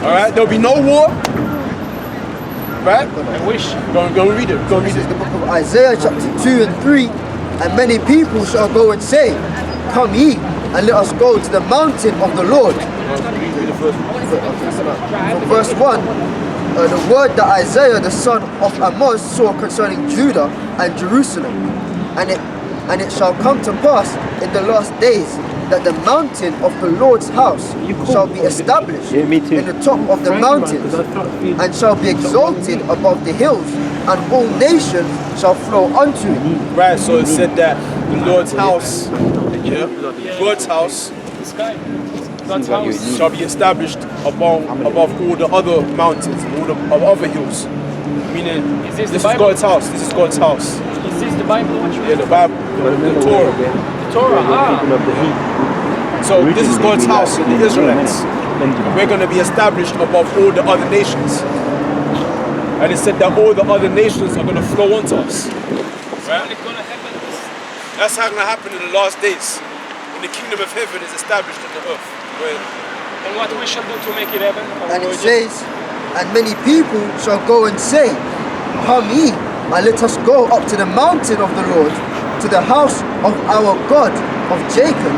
All right, there'll be no war. Right? I wish. Go and read it. Go and read it. The book of Isaiah chapter 2 and 3. And many people shall go and say, come ye, and let us go to the mountain of the Lord. From verse 1, the word that Isaiah the son of Amoz saw concerning Judah and Jerusalem. And it shall come to pass in the last days that the mountain of the Lord's house shall be established in the top of the mountains, and shall be exalted above the hills, and all nations shall flow unto it. Right, so it said that the Lord's house, God's house, shall be established above all the other mountains, all the other hills. Meaning, this is God's house. This is God's house. Is this the Bible? Yeah, the Bible, the Torah. The Torah, So this is God's house in the Israelites. We're going to be established above all the other nations. And it said that all the other nations are going to flow onto us. Right? That's how it's going to happen in the last days. When the kingdom of heaven is established on the earth. And what we shall do to make it happen? And it says, and many people shall go and say, come ye, and let us go up to the mountain of the Lord, to the house of our God of Jacob,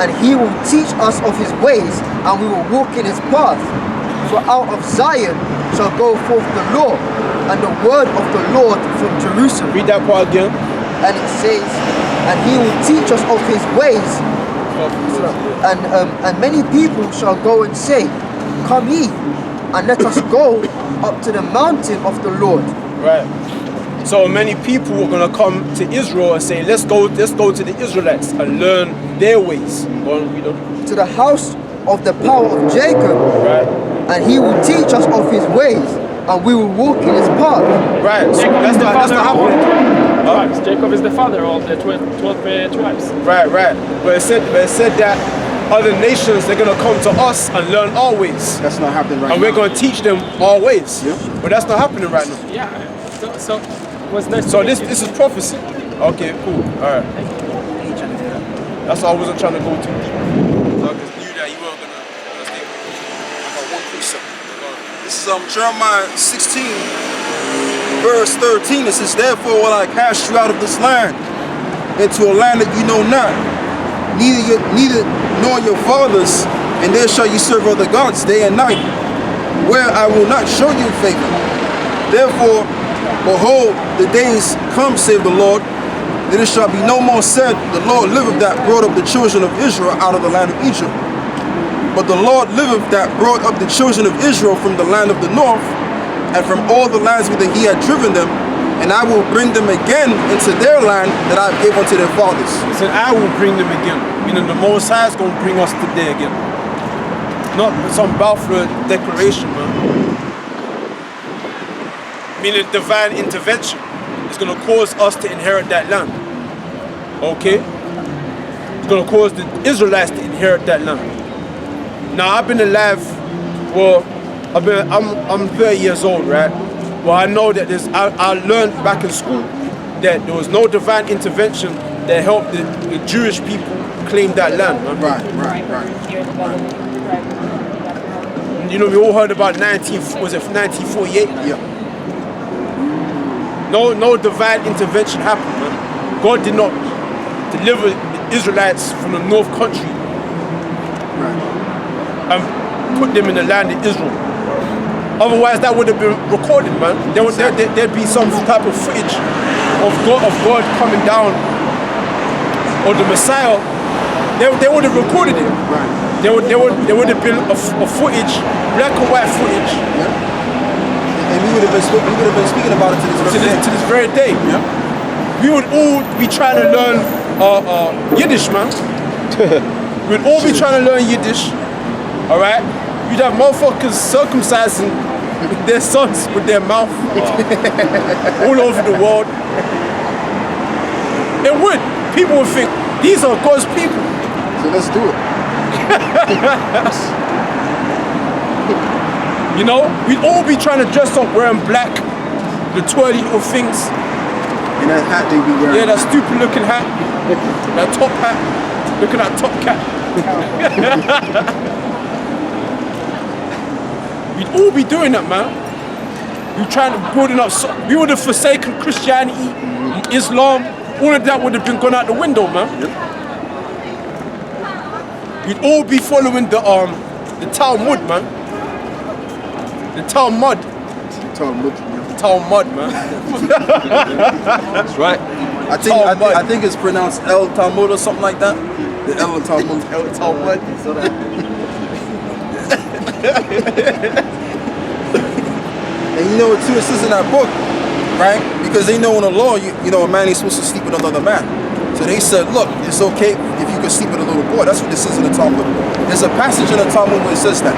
and he will teach us of his ways, and we will walk in his path. For out of Zion shall go forth the law, and the word of the Lord from Jerusalem. Read that part again. And it says, and he will teach us of his ways. And many people shall go and say, come ye, and let us go up to the mountain of the Lord. Right. So many people are going to come to Israel and say, let's go to the Israelites and learn their ways. Go on, read on. To the house of the power of Jacob. Right. And he will teach us of his ways, and we will walk in his path. Right. So that's not happening. Jacob is the father of the 12 tribes. Right. But it said that other nations, they're going to come to us and learn our ways. That's not happening right now. And we're going to teach them our ways. Yeah. But that's not happening right now. Yeah. So what's next? So this is prophecy. Okay, cool. Alright. That's why I wasn't trying to go too deep. So I just knew that you weren't gonna stay with me. I got one precept. This is Jeremiah 16, verse 13. It says, therefore will I cast you out of this land, into a land that you know not, neither nor your fathers, and there shall you serve other gods day and night, where I will not show you favor. Therefore, behold, the days come, save the Lord, that it shall be no more said, the Lord liveth that brought up the children of Israel out of the land of Egypt. But the Lord liveth that brought up the children of Israel from the land of the north, and from all the lands whither he had driven them, and I will bring them again into their land that I gave unto their fathers. He said, I will bring them again. Meaning the Most High is going to bring us to there again. Not some Balfour declaration, man. Meaning divine intervention is going to cause us to inherit that land. Okay? It's going to cause the Israelites to inherit that land. Now I've been alive, well, I'm 30 years old, right? Well, I know that I learned back in school that there was no divine intervention that helped the Jewish people claim that land, man. Right. You know, we all heard about 1948? Yeah. No divine intervention happened, man. God did not deliver the Israelites from the North Country and put them in the land of Israel. Otherwise, that would have been recorded, man. There'd be some type of footage of God coming down, or the Messiah. They would have recorded it. Right. There would have been a footage, black and white footage. Yeah. And we would have been speaking about it to this very day. Yeah. We would all be trying to learn Yiddish, man. We'd all be trying to learn Yiddish. All right. You'd have motherfuckers circumcising their sons with their mouth all over the world. It would. People would think these are God's people. So let's do it. You know, we'd all be trying to dress up wearing black, the twirly little things. And that hat they be wearing. Yeah, that stupid looking hat, that top hat, look at that top cap. We'd all be doing that, man. We trying to building up. We would have forsaken Christianity, Islam. All of that would have been gone out the window, man. We'd all be following the Talmud, man. The Talmud. Talmud, man. That's right. I think it's pronounced El Talmud or something like that. The El Talmud. El Talmud. And you know what too, it says in that book, right? Because they know in the law, you know, a man ain't supposed to sleep with another man. So they said, look, it's okay if you can sleep with a little boy. That's what this says in the Talmud. There's a passage in the Talmud where it says that.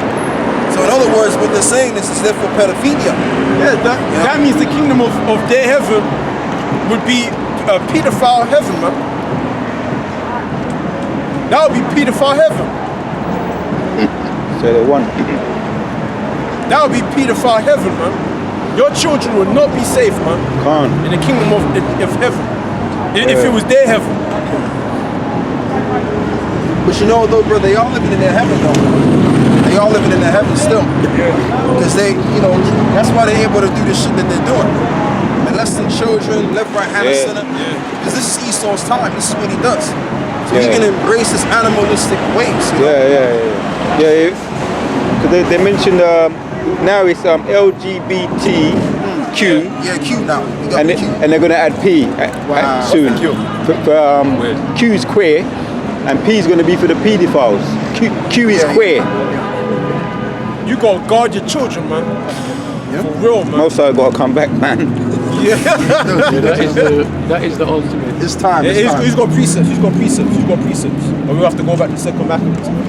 So in other words, what they're saying is therefore pedophilia. Yeah, that means the kingdom of their heaven would be pedophile heaven, man. That would be pedophile heaven. So they want. That would be pedophile heaven, man. Your children would not be safe, man. Can't. In the kingdom of heaven. If it was their heaven. But you know, though, brother, they are living in their heaven, though. They are living in their heaven still. Because they, you know, that's why they're able to do the shit that they're doing. Molesting children, left, right, hand, and center. Because this is Esau's time. This is what he does. So he can embrace his animalistic ways. You know? Yeah. Because they mentioned now it's LGBTQ. Yeah, Q now. And they're going to add P soon. Q is queer, and P is going to be for the pedophiles. Q is queer. You gotta guard your children, man. For real, man. Most of got to come back, man. That is the ultimate. It's time. He's got precepts. But we have to go back to second Maccabees, man.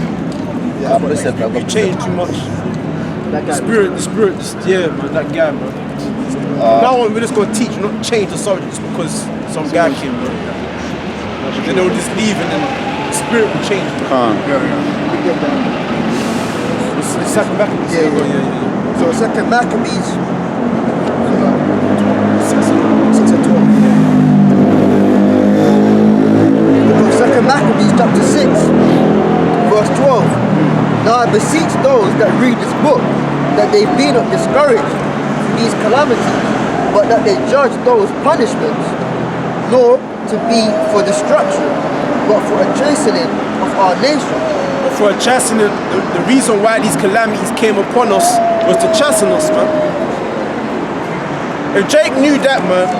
Yeah, but listen, bro. We changed too much. That guy, The spirit, yeah, man, that guy, man. Now on, we're just gonna teach, not change the subject just because some guy came, man. Then they'll just leave and then the spirit will change. It's second Maccabees. Yeah. So second Maccabees. 6 and 12. Book of second Maccabees, chapter 6, verse 12. Now I beseech those that read this book that they be not discouraged from these calamities, but that they judge those punishments, nor to be for destruction, but for a chastening of our nation. But for a chastening, the reason why these calamities came upon us was to chasten us, man. If Jake knew that, man,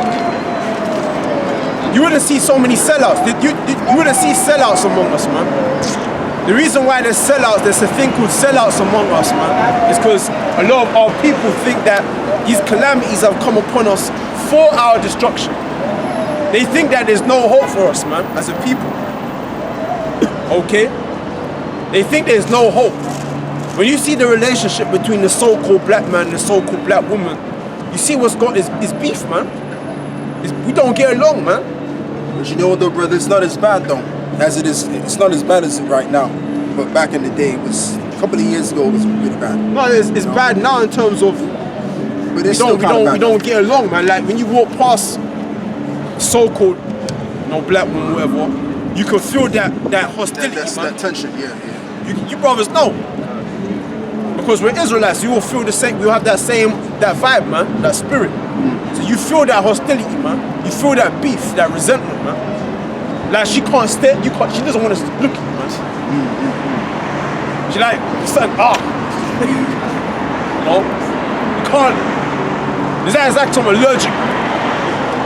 you wouldn't see so many sellouts. You wouldn't see sellouts among us, man. The reason why there's sellouts, there's a thing called sellouts among us, man, is because a lot of our people think that these calamities have come upon us for our destruction. They think that there's no hope for us, man, as a people. Okay? They think there's no hope. When you see the relationship between the so-called black man and the so-called black woman, you see what's got is beef, man. We don't get along, man. But you know what, though, brother, it's not as bad, though, as it is. It's not as bad as it right now. But back in the day, it was a couple of years ago, it was really bad. No, it's bad now in terms of But it's still we don't get along, man. Like when you walk past so-called, black woman, whatever, you can feel that hostility, man. That tension, yeah. You brothers know. Because we're Israelites, you will feel the same, we'll have that vibe, man, that spirit. So you feel that hostility, man. You feel that beef, that resentment, man. Like she can't stay, she doesn't want to look at you, man. She like, son, you can't, it's like I'm allergic.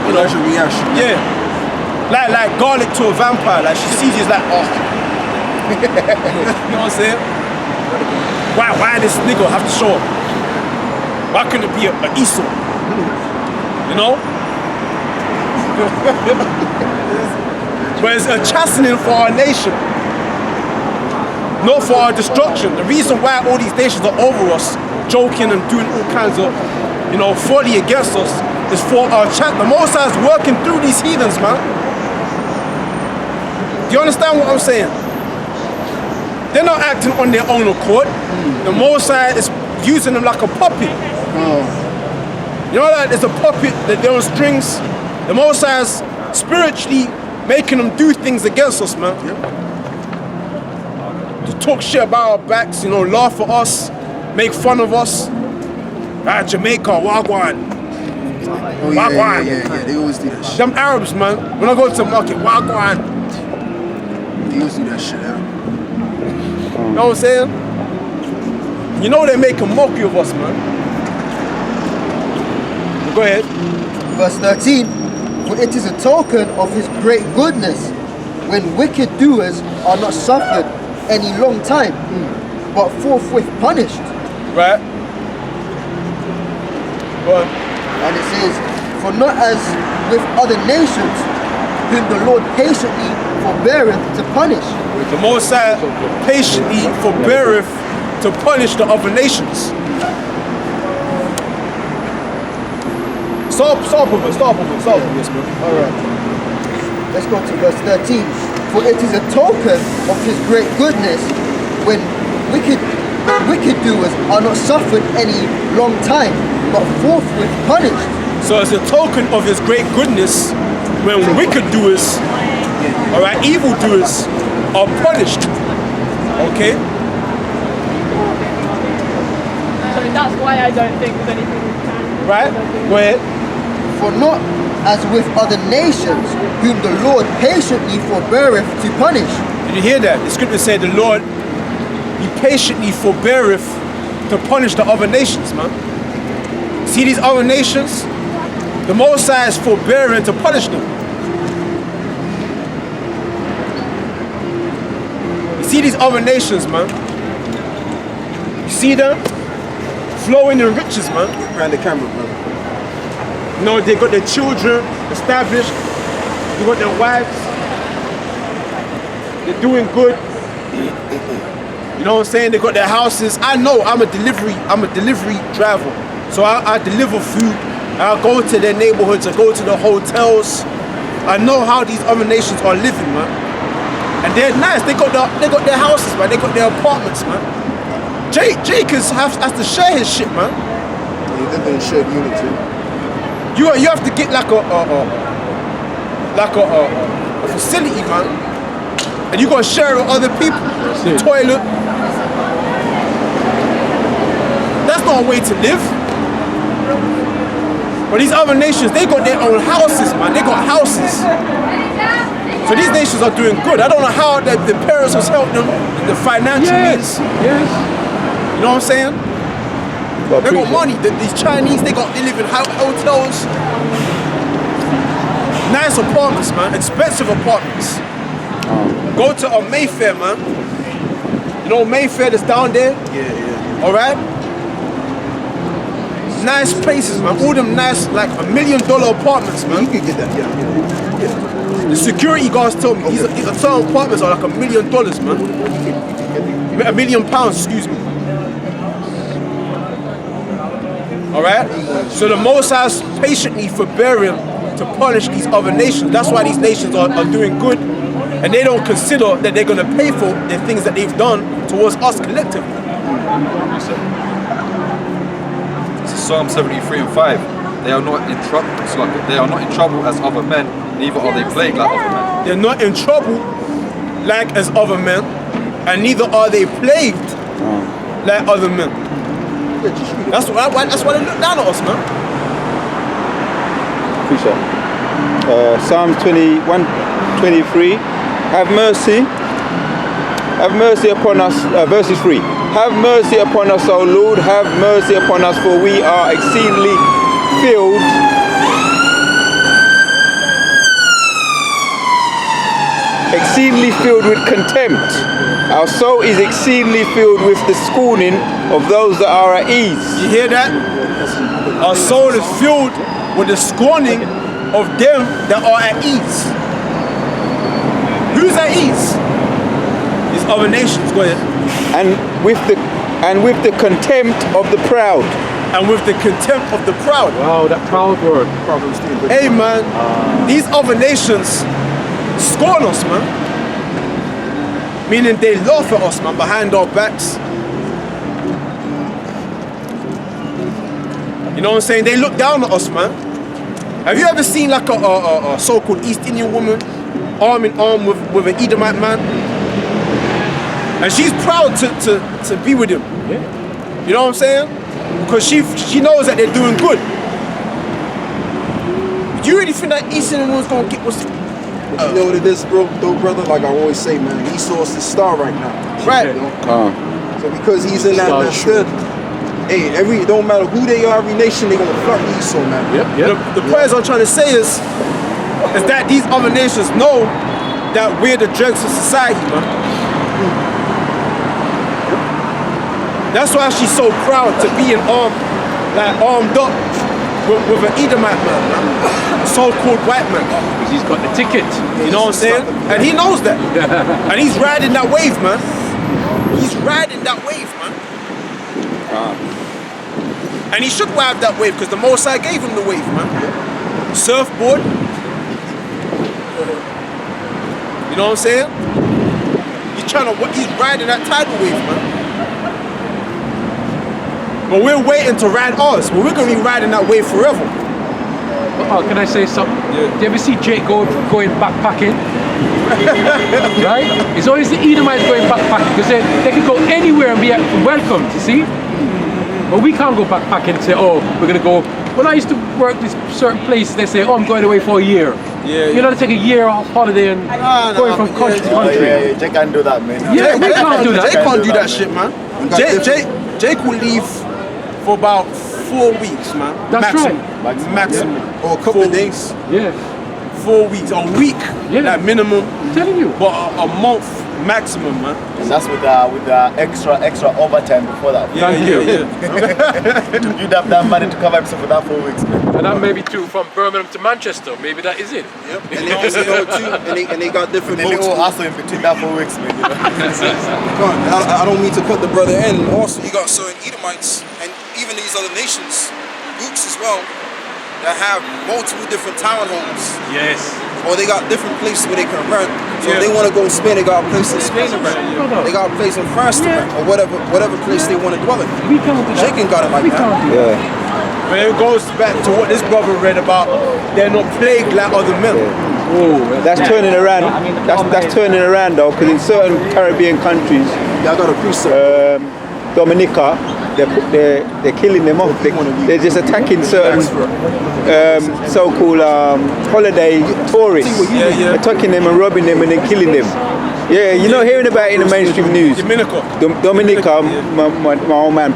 Allergic reaction. Yeah. Like garlic to a vampire, like she sees you, it's like, You know what I'm saying? Why this nigga have to show up? Why couldn't it be a Esau? You know? But it's a chastening for our nation, not for our destruction. The reason why all these nations are over us, joking and doing all kinds of, folly against us, is for our the Most High is working through these heathens, man. Do you understand what I'm saying? They're not acting on their own accord. The Most High is using them like a puppet. You know that there's a puppet that they're on strings. The Most High is spiritually making them do things against us, man. To talk shit about our backs, laugh at us, make fun of us. Jamaica, Wagwan. Oh yeah, they always do that shit. Them Arabs, man. When I go to the market, Wagwan. They always do that shit, You know what I'm saying? You know they make a mockery of us, man. Go ahead. Verse 13, for it is a token of his great goodness when wicked doers are not suffered any long time, but forthwith punished. Right? Go on. And it says, for not as with other nations, whom the Lord patiently forbeareth to punish. The Most High patiently forbeareth to punish the other nations. Stop with us, man. Alright. Let's go to verse 13. For it is a token of his great goodness when wicked doers are not suffered any long time, but forthwith punished. So it's a token of his great goodness when wicked doers, alright, evil doers are punished. Okay? So that's why I don't think there's anything we can. Right? Go ahead. For not as with other nations, whom the Lord patiently forbeareth to punish. Did you hear that? The scripture said the Lord, he patiently forbeareth to punish the other nations, man. See these other nations? The Most High is forbearing to punish them. You see these other nations, man? You see them? Flowing in riches, man. Behind the camera, brother. You know, they got their children established, they got their wives, they're doing good. You know what I'm saying? They got their houses. I know I'm a delivery driver. So I deliver food. I go to their neighborhoods, I go to the hotels. I know how these other nations are living, man. And they're nice. They got their houses, man. They got their apartments, man. Jake has to share his shit, man. They live in shared unity. You have to get like a facility, man, and you gotta share it with other people. The toilet. That's not a way to live. But these other nations, they got their own houses, man. They got houses. So these nations are doing good. I don't know how the parents has helped them in the financial means. Yes. You know what I'm saying? They got money. These Chinese, they live in hotels. Nice apartments, man. Expensive apartments. Go to a Mayfair, man. You know Mayfair that's down there? Yeah. All right? Nice places, man. All them nice, like $1 million apartments, man. You can get that, yeah. The security guards told me these certain apartments are like $1 million, man. £1 million, excuse me. All right? So the Most High is patiently forbearing to punish these other nations. That's why these nations are doing good, and they don't consider that they're going to pay for the things that they've done towards us collectively. This is Psalm 73:5. They are not in trouble. It's like they are not in trouble as other men, neither are they plagued like other men. They're not in trouble like as other men, and neither are they plagued like other men. That's why they look down at us, man. Appreciate it. Psalms 21:23. Have mercy upon us. Verses 3. Have mercy upon us, O Lord. Have mercy upon us, for we are exceedingly filled with contempt. Our soul is exceedingly filled with the scorning of those that are at ease. You hear that? Our soul is filled with the scorning of them that are at ease. Who's at ease? These other nations. Go ahead. And with the contempt of the proud. And with the contempt of the proud. Wow, that proud word. Hey, man, these other nations scorn us, man. Meaning they laugh at us, man, behind our backs. You know what I'm saying? They look down at us, man. Have you ever seen like a so-called East Indian woman arm in arm with an Edomite man? And she's proud to be with him. Yeah. You know what I'm saying? Because she knows that they're doing good. Do you really think that East Indian woman's gonna get what's... You know what it is, bro, though, brother? Like I always say, man, Esau's the star right now. Right. You know? So because he's in that stead, hey, it don't matter who they are, every nation, they gonna fuck Esau, man. The point I'm trying to say is that these other nations know that we're the dregs of society, man. That's why she's so proud to be armed up with an Edomite man, so-called white man. Because he's got the ticket. You know what I'm saying? And he knows that. And he's riding that wave, man. He's riding that wave, man. And he should ride that wave because the Most High gave him the wave, man. Surfboard. You know what I'm saying? He's riding that tidal wave, man. But we're waiting to ride ours, but we're gonna be riding that wave forever. Oh, can I say something? Yeah. Do you ever see Jake going backpacking? Right? It's always the Edomites going backpacking because they can go anywhere and be welcomed, you see? But we can't go backpacking and say, oh, we're gonna go. When I used to work these certain places, they say, oh, I'm going away for a year. You know, to take a year off holiday and going from country to country. Yeah, Jake can't do that, man. Yeah, we can't do that. Jake can't do that shit, man. Jake will leave for about 4 weeks, man. That's maximum. right. Maximum. Yeah. Or a couple of days. Yeah. 4 weeks. A week. Yeah. Like minimum. I'm telling you. But a month maximum, man. And that's with the extra overtime before that. Thank you. You'd have that money to cover himself for that 4 weeks, man. And that maybe too from Birmingham to Manchester. Maybe that is it. Yep. And they also go too, and they got different And they boats. all hustle in between that 4 weeks, man. You know? I don't mean to cut the brother in. Also, you got certain Edomites and even these other nations, groups as well, that have multiple different townhomes. Yes. Or they got different places where they can rent. So if they want to go to Spain, they got a place in Spain to rent. They got a place in France to rent, or whatever place they want to dwell in. We can't do that. Shaken got it like We that. can't do that. But it goes back to what this brother read about. They're not plagued like other men. Oh, That's turning around. That's turning around though, because in certain Caribbean countries, Y'all got a precept. Dominica, they're killing them off. They're just attacking certain so-called holiday tourists. Attacking them and robbing them and then killing them. Yeah, you're not hearing about it in the mainstream news. Dominica, my old man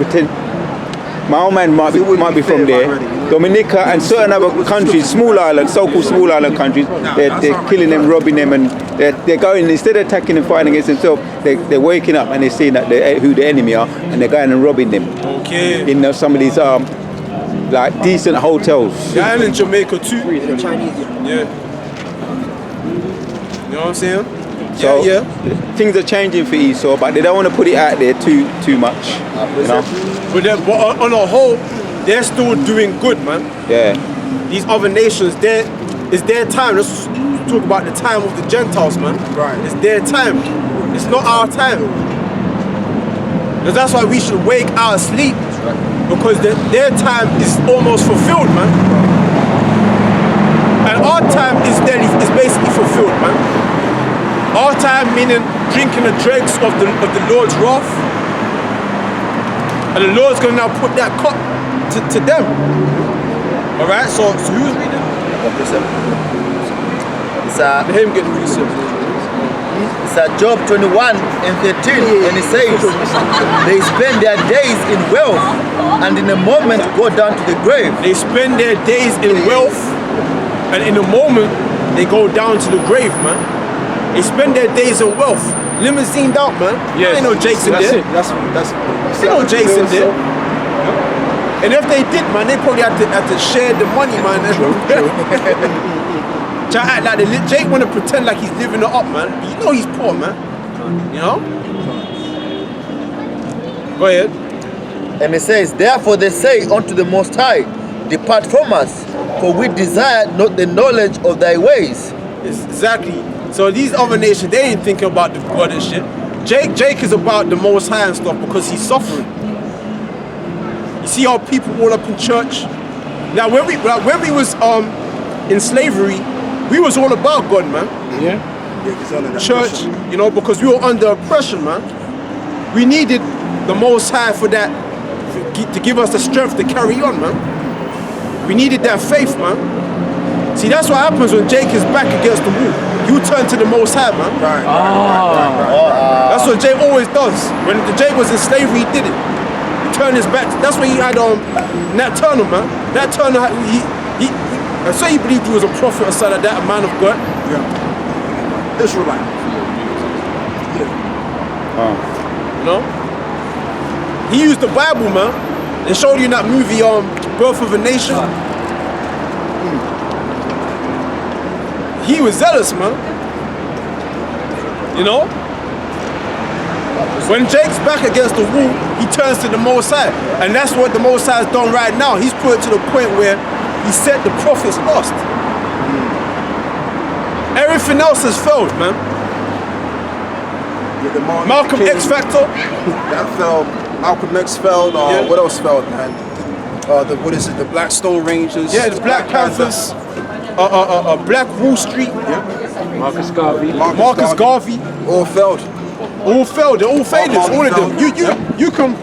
my old man might be from there. Dominica and certain other countries, small islands, so-called small island countries, they're killing them, robbing them, and they're going, instead of attacking and fighting against themselves, they're waking up and they're seeing that who the enemy are, and they're going and robbing them. Okay. In some of these like decent hotels. Yeah, and in Jamaica too. The Chinese. Yeah. You know what I'm saying? So yeah. Things are changing for Esau, but they don't want to put it out there too much. You know? But on a whole, they're still doing good, man. Yeah. These other nations, it's their time. Let's talk about the time of the Gentiles, man. Right. It's their time. It's not our time. And that's why we should wake our sleep. Because their time is almost fulfilled, man. And our time is basically fulfilled, man. Our time meaning drinking the dregs of the Lord's wrath. And the Lord's gonna now put that cup to them. Alright, so who's reading? It's Him getting research. Job 21 and 13, and it says, they spend their days in wealth, and in a moment go down to the grave. They spend their days in wealth, and in a moment they go down to the grave, man. They spend their days in wealth, limousined out, man. Yes. Ain't no Jakes in That's there. it. Ain't no Jakes in there. And if they did, man, they probably had to share the money, man. Try to act like Jake want to pretend like he's living it up, man. But you know he's poor, man. You know? Go ahead. And it says, therefore they say unto the Most High, depart from us, for we desire not the knowledge of thy ways. Exactly. So these other nations, they ain't thinking about the God and shit. Jake is about the Most High and stuff because he's suffering. You see how people all up in church. Now when we was in slavery, we was all about God, man. yeah. Church, you know, because we were under oppression, man. We needed the Most High for that to give us the strength to carry on, man. We needed that faith, man. See, that's what happens when Jake is back against the wall. You turn to the Most High, man. That's what Jake always does. When Jake was in slavery, he did it. He turned his back. That's what he had on Nat Turner, man. Nat Turner, I say he believed he was a prophet or something like that, a man of God. Yeah. Israelite. You know? He used the Bible, man. They showed you in that movie, Birth of a Nation. He was zealous, man. You know? When Jake's back against the wall, he turns to the Most High. And that's what the Most High has done right now. He's put it to the point where he said the prophets lost. Everything else has failed, man. Yeah, Malcolm X Factor. That fell. Malcolm X failed. What else failed, man? What is it? The Black Stone Rangers. Yeah, the Black Panthers. Black Wall Street. Yeah. Marcus Garvey. Marcus Garvey. All failed. All failed. They're all failures. All of them. You can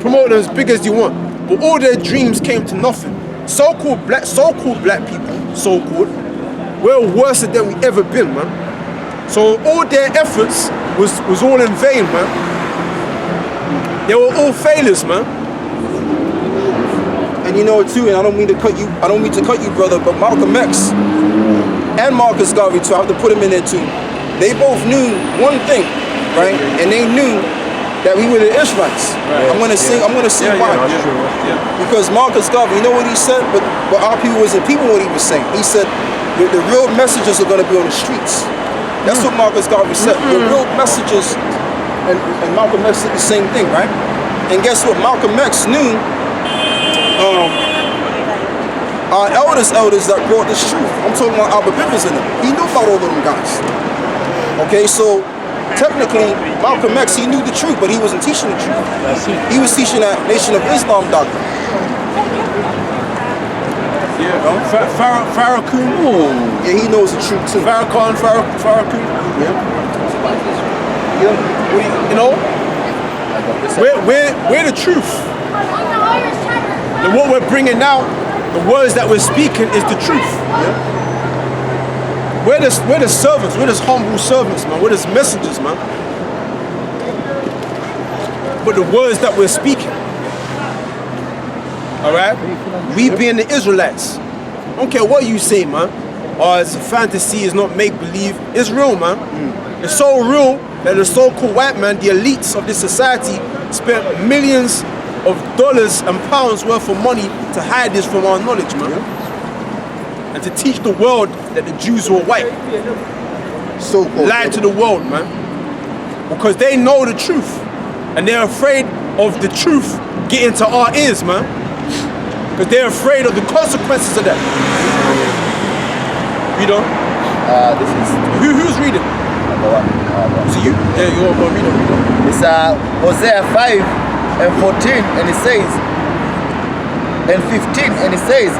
promote them as big as you want, but all their dreams came to nothing. So-called black people, so-called, we're worse than we ever been, man. So all their efforts was all in vain, man. They were all failures, man. And you know too, and I don't mean to cut you, brother, but Malcolm X and Marcus Garvey too, I have to put him in there too. They both knew one thing, right? And they knew that we were the Israelites. Right. I'm gonna say why. Because Marcus Garvey, you know what he said? But our people wasn't people what he was saying. He said the real messages are gonna be on the streets. That's what Marcus Garvey said. The real messages, and Malcolm X said the same thing, right? And guess what? Malcolm X knew our elders that brought this truth. I'm talking about Albert Bivens and them. He knew about all of them guys. Okay, so technically, Malcolm X, he knew the truth, but he wasn't teaching the truth. He was teaching that Nation of Islam doctrine. Yeah, Farrakhan. Yeah, he knows the truth too. Farrakhan. Yeah. You know, we're the truth. And what we're bringing out, the words that we're speaking, is the truth. Yeah. We're the servants. We're the humble servants, man. We're the messengers, man. But the words that we're speaking, all right? We being the Israelites. I don't care what you say, man. Or it's a fantasy, it's not make-believe. It's real, man. It's so real that the so-called white man, the elites of this society, spent millions of dollars and pounds worth of money to hide this from our knowledge, man. And to teach the world that the Jews were white. So-called. Lie to the world, man. Because they know the truth. And they're afraid of the truth getting to our ears, man. Because they're afraid of the consequences of that. You know? This is Who's reading? So you? Yeah, you're going to read it. It's Hosea 5:14, and it says, and 15, and it says,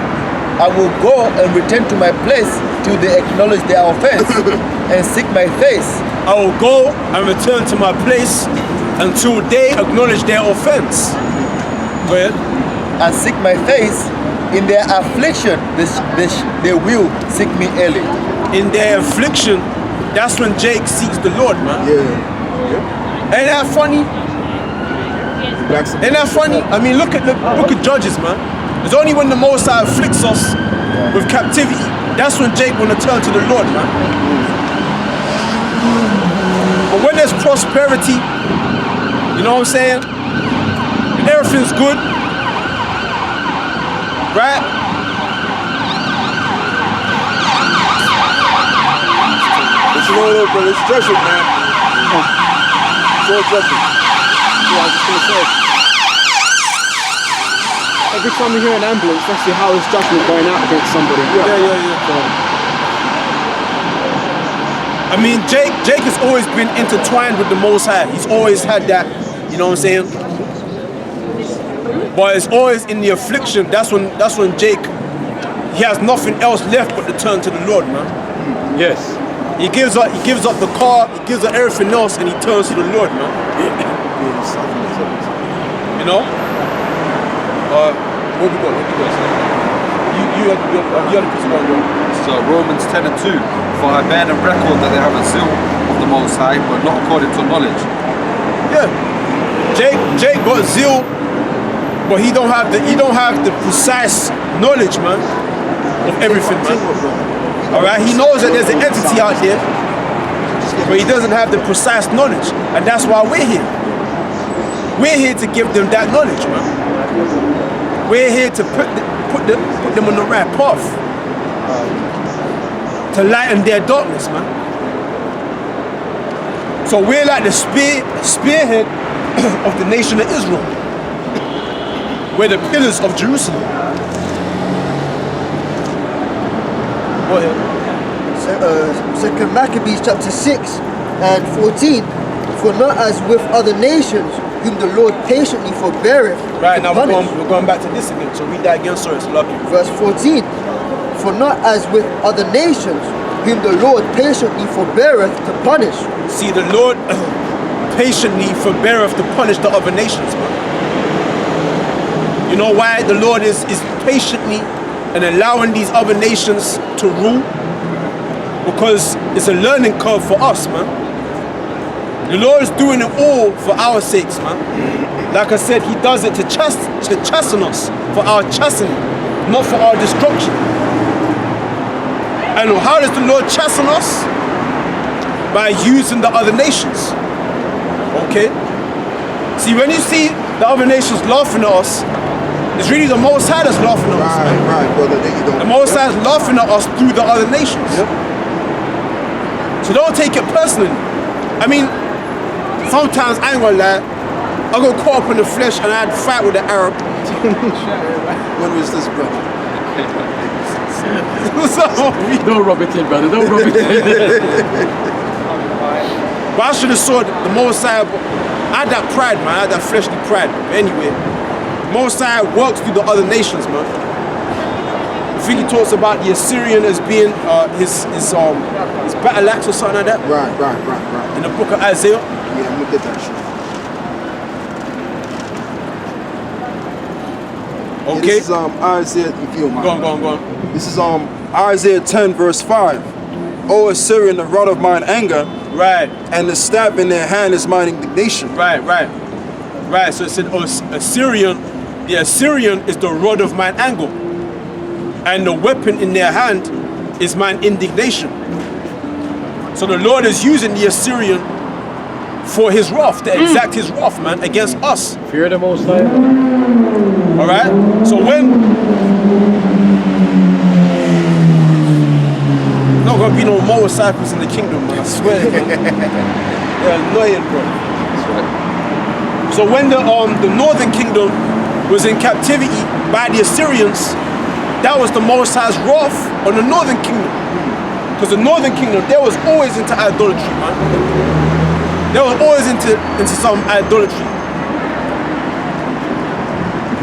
I will go and return to my place till they acknowledge their offense and seek my face. I will go and return to my place until they acknowledge their offense. Go ahead. And seek my face. In their affliction, they will seek me early. In their affliction, that's when Jake seeks the Lord, man. Yeah. Ain't that funny? Ain't that funny? I mean, look at the book of Judges, man. It's only when the Most High afflicts us with captivity, that's when Jake want to turn to the Lord, man. But when there's prosperity, you know what I'm saying? When everything's good, right? But you know what, bro? It's judgment, man. It's all judgment. Yeah, I was just gonna say. Every time we hear an ambulance, that's how is judgment going out against somebody. Yeah. I mean, Jake has always been intertwined with the Most High. He's always had that, you know what I'm saying? But it's always in the affliction. That's when Jake, he has nothing else left but to turn to the Lord, man. Yes. He gives up the car, he gives up everything else, and he turns to the Lord, man. You know? What we got? You had the piece of one. So Romans 10 and 2. For I bear the record that they have a zeal of the Most High, but not according to knowledge. Yeah. Jake got zeal, but he don't have the precise knowledge, man, of everything, man. Alright, he knows that there's an entity out there, but he doesn't have the precise knowledge, and that's why we're here. We're here to give them that knowledge, man. We're here to put them on the right path, to lighten their darkness, man. So we're like the spearhead of the nation of Israel. We're the pillars of Jerusalem. Go ahead. Second Maccabees chapter 6 and 14. For not as with other nations, whom the Lord patiently forbeareth. Right, now we're going back to this again. So read that again, sorry, it's lucky. Verse 14. For not as with other nations, whom the Lord patiently forbeareth to punish. See, the Lord patiently forbeareth to punish the other nations, man. You know why the Lord is patiently and allowing these other nations to rule? Because it's a learning curve for us, man. The Lord is doing it all for our sakes, man. Like I said, He does it to chasten us, for our chastening, not for our destruction. And how does the Lord chasten us? By using the other nations. Okay? See, when you see the other nations laughing at us, it's really the Most High that's laughing at us. Right, brother. The Most High is laughing at us through the other nations. Yep. So don't take it personally. I mean, sometimes I ain't gonna lie, I got caught up in the flesh and I had to fight with the Arab. When was this, brother? Don't rub it in, brother. Don't rub it in. But I should have saw the Most High. I had that pride, man. I had that fleshly pride. But anyway, Most High works through the other nations, man. I think he talks about the Assyrian as being his battle axe or something like that. Right. In the book of Isaiah. Yeah, I'm gonna get that shit. Okay. Yeah, this is Isaiah, if you don't mind. Go on. This is Isaiah 10 verse 5. O Assyrian, the rod of mine anger, right, and the staff in their hand is mine indignation. Right. So it said, Assyrian, the Assyrian is the rod of mine anger, and the weapon in their hand is mine indignation. So the Lord is using the Assyrian for His wrath, to exact His wrath, man, against us. Fear the Most High. All right. So when not gonna be no motorcycles in the kingdom, man. I swear, man. They're annoying, bro. That's right. So when the northern kingdom was in captivity by the Assyrians, that was the Most High's wrath on the northern kingdom. Because the northern kingdom, they was always into idolatry, man. They were always into some idolatry.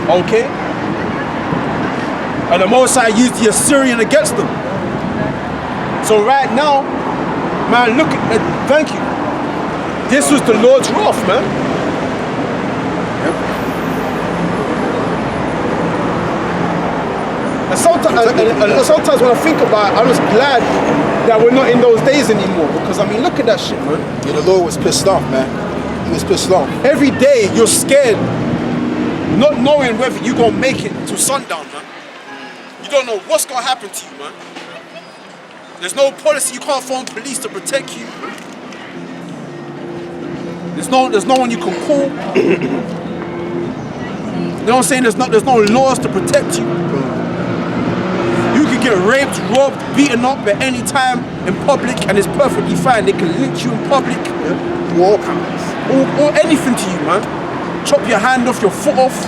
Okay? And the Most High used the Assyrian against them. So right now, man, look at, thank you. This was the Lord's wrath, man. And sometimes when I think about it, I'm just glad that we're not in those days anymore. Because I mean, look at that shit, man. Yeah, the Lord was pissed off, man. He was pissed off. Every day you're scared, not knowing whether you're gonna make it to sundown, man. You don't know what's gonna happen to you, man. There's no policy, you can't phone police to protect you. There's no one you can call. You know what I'm saying? There's no laws to protect you. You can get raped, robbed, beaten up at any time in public, and it's perfectly fine. They can lynch you in public. Or anything to you, man. Chop your hand off, your foot off.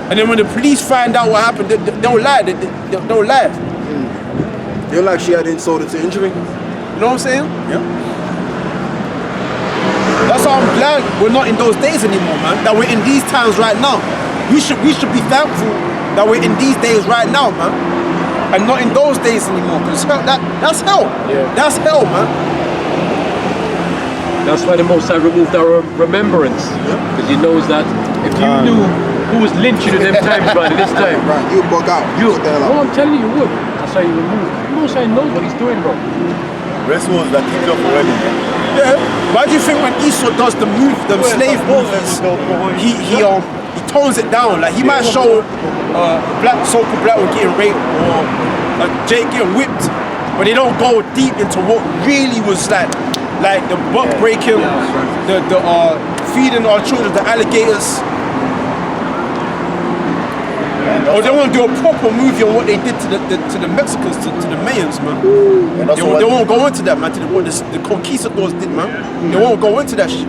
And then when the police find out what happened, they'll lie. They'll lie. They're like she had insult to injury. You know what I'm saying? Yeah. That's why I'm glad we're not in those days anymore, man. That we're in these times right now. We should be thankful that we're in these days right now, man. And not in those days anymore. Because that's hell. Yeah. That's hell, man. That's why the Most High removed our remembrance. Because He knows that if you knew who was lynching at them times, brother, this time. Right, you bug out. You, What the hell no, out. I'm telling you, would. That's how you remove. Most I knows what he's doing, bro. Rest was that kicked off already, man. Yeah. Why do you think when Esau does the slave movies, he tones it down? Like he might show so-called black one getting raped or Jake getting whipped, but they don't go deep into what really was like the butt breaking, the feeding our children to alligators. Or they want to do a proper movie on what they did to the Mexicans, to the Mayans, man. They won't go into that, man. To what the conquistadors did, man. They won't go into that shit.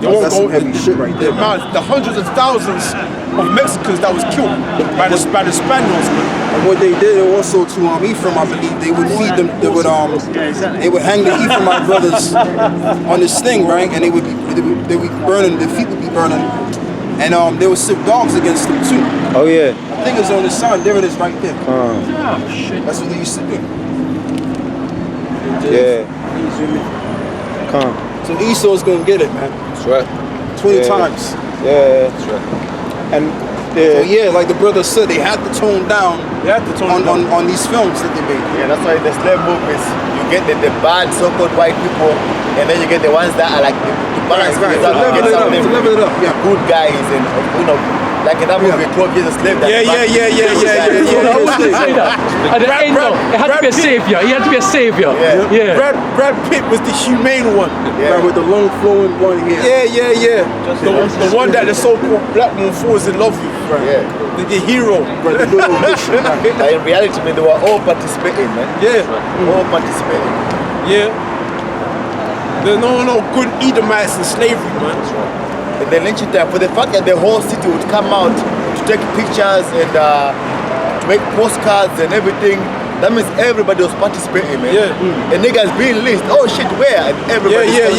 They won't That's go some heavy shit right there, man. the hundreds of thousands of Mexicans that was killed by the Spaniards, man. And what they did also to Ephraim, I believe, they would feed them. They would hang the Ephraimite brothers on this thing, right? And they would be burning. Their feet would be burning. And they would sit dogs against them too. Oh yeah. I think it's on the sign. There it is, right there. Oh, shit. That's what they used to do. Yeah. Come. So Esau's gonna get it, man. That's right. 20 Yeah. times. Yeah. That's right. And So yeah, like the brother said, they had to tone down They had to tone it down. on these films that they made. Yeah, that's why the slave movies, you get the bad so-called white people, and then you get the ones that are like the balance. Right. You get some of them To level it up. Yeah. good guys, and like in that movie, 12 Years a Slave. Yeah. I was going to say that. At the end, though, it had to be a savior. He had to be a savior. Yeah. Brad Pitt was the humane one. Right, with the long flowing one here. Yeah. The one that the so-called black woman falls in love with. Right. Yeah. The hero. Right, the little bitch. But in reality, man, they were all participating, man. Yeah. All participating. Yeah. There's no good Edomites in slavery, man. In the lynching time, for the fact that the whole city would come out to take pictures and to make postcards and everything, that means everybody was participating, man. Yeah. And niggas being lynched. Oh shit, where? And everybody Yeah.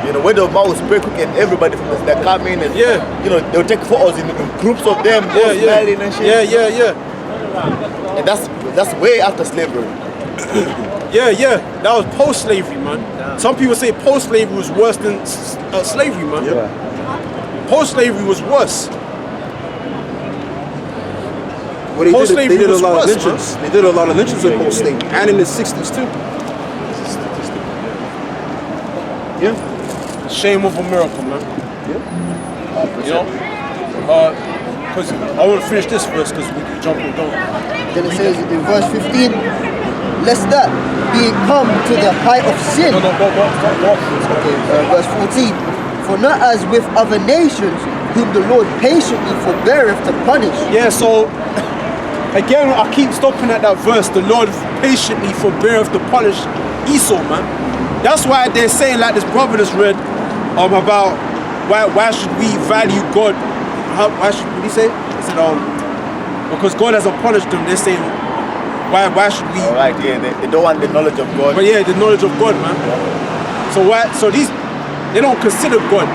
You know, when the mouth was spray cooking, everybody from the come in and you know, they'll take photos in groups of them, all smiling and shit. Yeah. And that's way after slavery. Yeah. That was post-slavery, man. Some people say post-slavery was worse than slavery, man. Post-slavery was worse. Well, they did a lot of worse, lynchings. They did a lot of lynchings in post-slavery, and in the 60s too. Yeah. Shame of America, man. Yeah. You know? Because I want to finish this verse because we can jump and go. Then it says in verse 15, lest that being come to the height of sin. Go. Okay, verse 14. For not as with other nations, whom the Lord patiently forbeareth to punish. Yeah, so again, I keep stopping at that verse. The Lord patiently forbeareth to punish Esau, man. That's why they're saying, like this brother just read, about why should we value God? Why should, what did he say? He said, because God hasn't punished them. They're saying, why should we? All right, yeah, they don't want the knowledge of God. But yeah, the knowledge of God, man. So these, they don't consider God.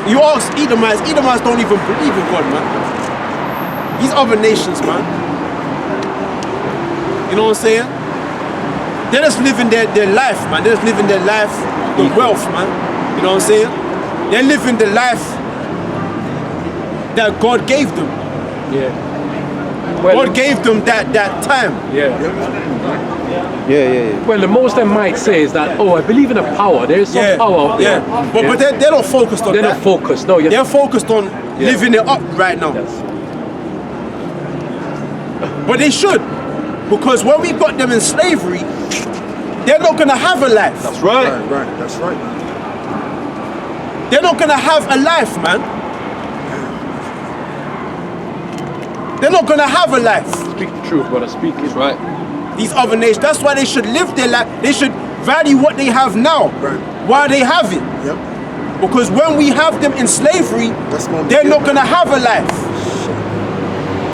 You ask Edomites don't even believe in God, man. These other nations, man. You know what I'm saying? They're just living their life, man. They're just living their life, the wealth, man. You know what I'm saying? They're living the life that God gave them. Yeah. Well, God gave them that time. Yeah. Yeah. Well, the most I might say is that, I believe in a power. There is some power out there. But they're not focused on They're that. not focused. No, They're focused on living it up right now. Yes. But they should. Because when we got them in slavery, they're not going to have a life. That's right. Right. That's right. They're not going to have a life, man. They're not going to have a life. Speak the truth, brother. Speak it. That's right. These other nations, that's why they should live their life. They should value what they have now while they have it. Yep. Because when we have them in slavery, That's gonna be they're not different. going to have a life.